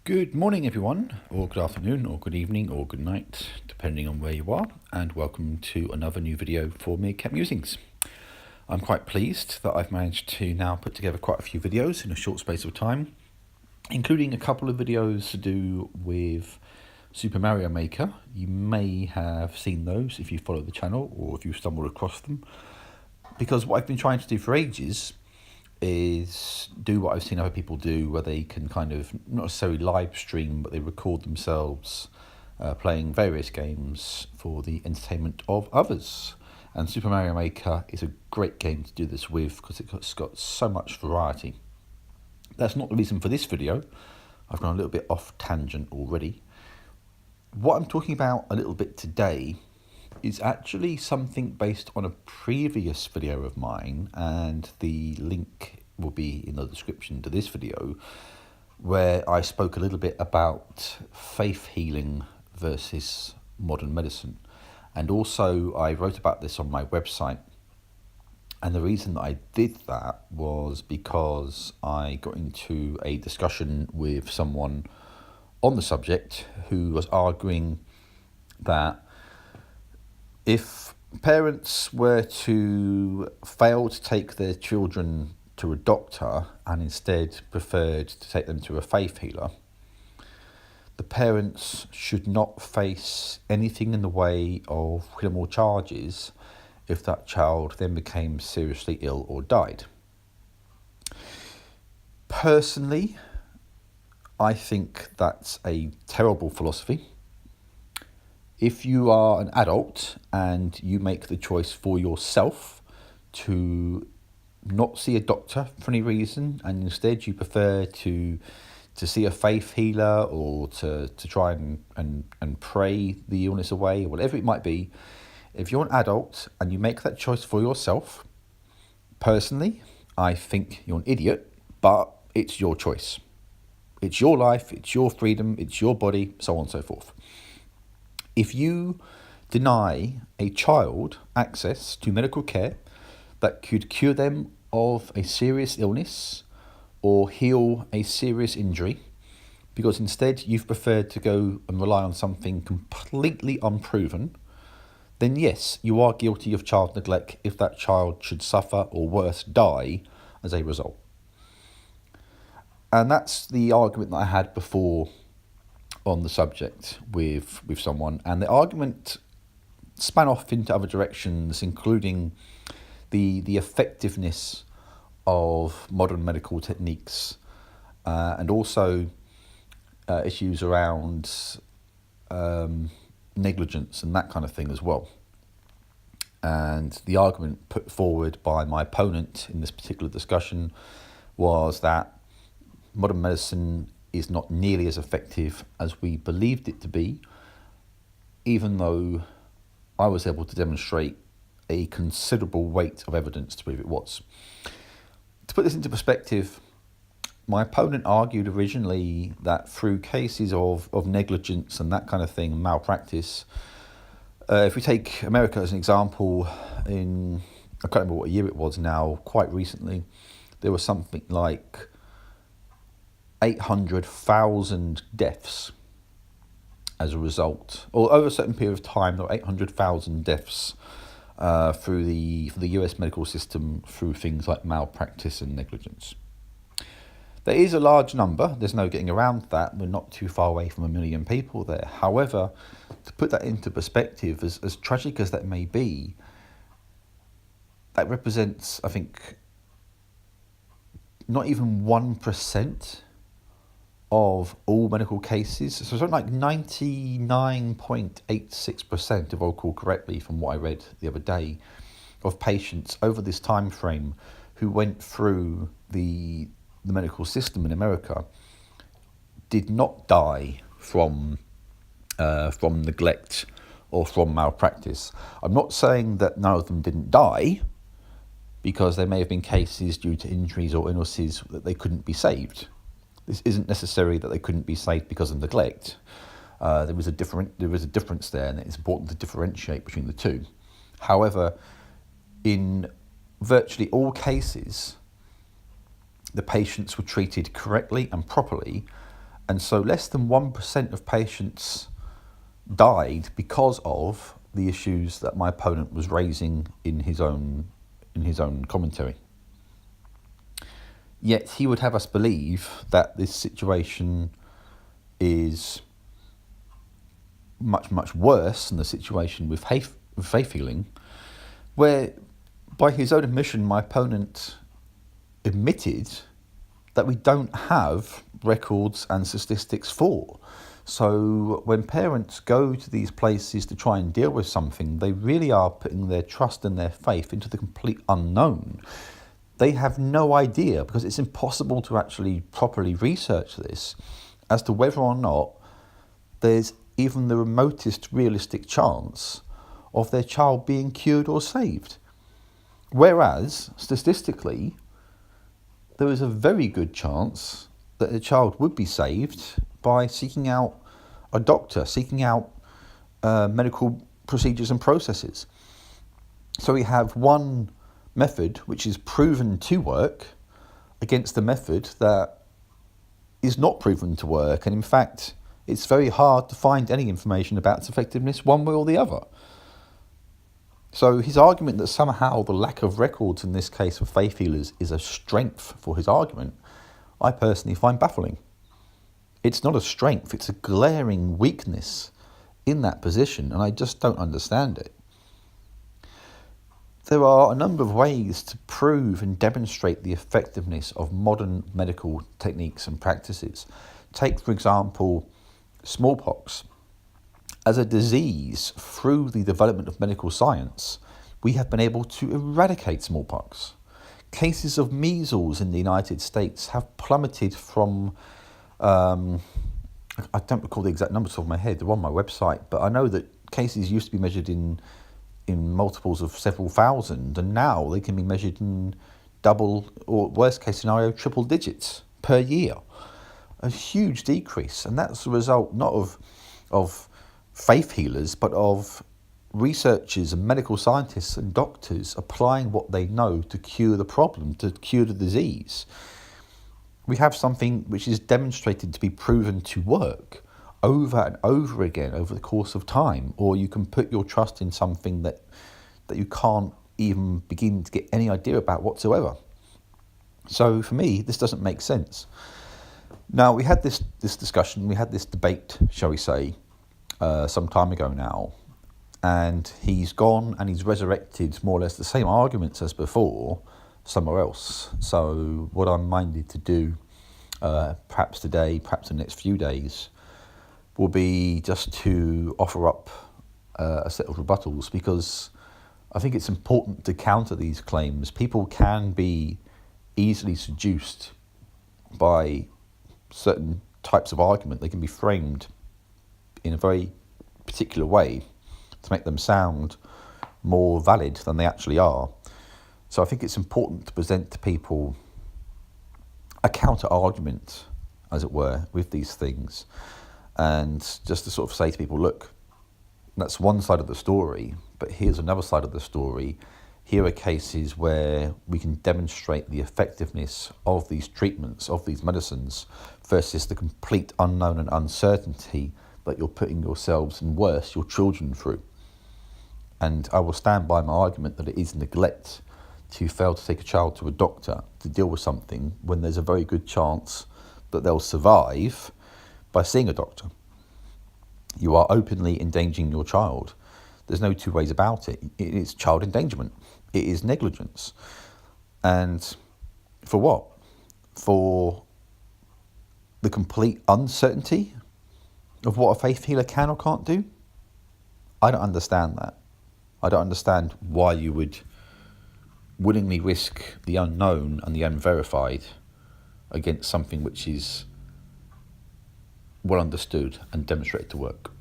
Good morning, everyone, or good afternoon, or good evening, or good night, depending on where you are, and welcome to another new video for Meerkat Musings. I'm quite pleased that I've managed to now put together quite a few videos in a short space of time, including a couple of videos to do with Super Mario Maker. You may have seen those if you follow the channel or if you stumbled across them, because what I've been trying to do for ages is do what I've seen other people do, where they can kind of not necessarily live stream, but they record themselves playing various games for the entertainment of others. And Super Mario Maker is a great game to do this with because it's got so much variety. That's not the reason for this video. I've gone a little bit off tangent already. What I'm talking about a little bit today is actually something based on a previous video of mine, and the link will be in the description to this video, where I spoke a little bit about faith healing versus modern medicine. And also I wrote about this on my website. And the reason that I did that was because I got into a discussion with someone on the subject who was arguing that if parents were to fail to take their children to a doctor and instead preferred to take them to a faith healer, the parents should not face anything in the way of criminal charges if that child then became seriously ill or died. Personally, I think that's a terrible philosophy. If you are an adult and you make the choice for yourself to not see a doctor for any reason, and instead you prefer to see a faith healer or to try and pray the illness away, or whatever it might be, if you're an adult and you make that choice for yourself, personally, I think you're an idiot, but it's your choice. It's your life, it's your freedom, it's your body, so on and so forth. If you deny a child access to medical care that could cure them of a serious illness or heal a serious injury, because instead you've preferred to go and rely on something completely unproven, then yes, you are guilty of child neglect if that child should suffer or worse, die as a result. And that's the argument that I had before on the subject with someone, and the argument span off into other directions, including the effectiveness of modern medical techniques, and also issues around negligence and that kind of thing as well. And the argument put forward by my opponent in this particular discussion was that modern medicine is not nearly as effective as we believed it to be, even though I was able to demonstrate a considerable weight of evidence to prove it was. To put this into perspective, my opponent argued originally that through cases of negligence and that kind of thing, malpractice, if we take America as an example, I can't remember what year it was now, quite recently, there was something like 800,000 deaths as a result, or over a certain period of time, there were 800,000 deaths for the US medical system through things like malpractice and negligence. There is a large number, there's no getting around that, we're not too far away from 1 million people there. However, to put that into perspective, as tragic as that may be, that represents, I think, not even 1% of all medical cases. So something like 99.86%, if I recall correctly from what I read the other day, of patients over this time frame who went through the medical system in America did not die from neglect or from malpractice. I'm not saying that none of them didn't die, because there may have been cases due to injuries or illnesses that they couldn't be saved. This isn't necessary that they couldn't be saved because of neglect. There was a difference there, and it's important to differentiate between the two. However, in virtually all cases, the patients were treated correctly and properly, And so less than 1% of patients died because of the issues that my opponent was raising in his own commentary. Yet he would have us believe that this situation is much, much worse than the situation with faith healing, where by his own admission, my opponent admitted that we don't have records and statistics for. So when parents go to these places to try and deal with something, they really are putting their trust and their faith into the complete unknown. They have no idea, because it's impossible to actually properly research this, as to whether or not there's even the remotest realistic chance of their child being cured or saved. Whereas, statistically, there is a very good chance that the child would be saved by seeking out a doctor, seeking out medical procedures and processes. So we have one method which is proven to work against a method that is not proven to work, and in fact it's very hard to find any information about its effectiveness one way or the other. So his argument that somehow the lack of records in this case for faith healers is a strength for his argument, I personally find baffling. It's not a strength, it's a glaring weakness in that position, and I just don't understand it. There are a number of ways to prove and demonstrate the effectiveness of modern medical techniques and practices. Take, for example, smallpox. As a disease, through the development of medical science, we have been able to eradicate smallpox. Cases of measles in the United States have plummeted from, I don't recall the exact numbers off the top of my head, they're on my website, but I know that cases used to be measured in multiples of several thousand, and now they can be measured in double, or worst case scenario, triple digits per year. A huge decrease, and that's the result not of faith healers, but of researchers and medical scientists and doctors applying what they know to cure the problem, to cure the disease. We have something which is demonstrated to be proven to work over and over again over the course of time, or you can put your trust in something that you can't even begin to get any idea about whatsoever. So for me, this doesn't make sense. Now, we had this discussion, we had this debate, shall we say, some time ago now, and he's gone and he's resurrected more or less the same arguments as before somewhere else. So what I'm minded to do, perhaps today, perhaps the next few days, will be just to offer up a set of rebuttals, because I think it's important to counter these claims. People can be easily seduced by certain types of argument. They can be framed in a very particular way to make them sound more valid than they actually are. So I think it's important to present to people a counter argument, as it were, with these things. And just to sort of say to people, look, that's one side of the story, but here's another side of the story. Here are cases where we can demonstrate the effectiveness of these treatments, of these medicines, versus the complete unknown and uncertainty that you're putting yourselves and worse, your children through. And I will stand by my argument that it is neglect to fail to take a child to a doctor to deal with something when there's a very good chance that they'll survive by seeing a doctor. You are openly endangering your child. There's no two ways about it. It is child endangerment. It is negligence. And for what? For the complete uncertainty of what a faith healer can or can't do? I don't understand that. I don't understand why you would willingly risk the unknown and the unverified against something which is well understood and demonstrated to work.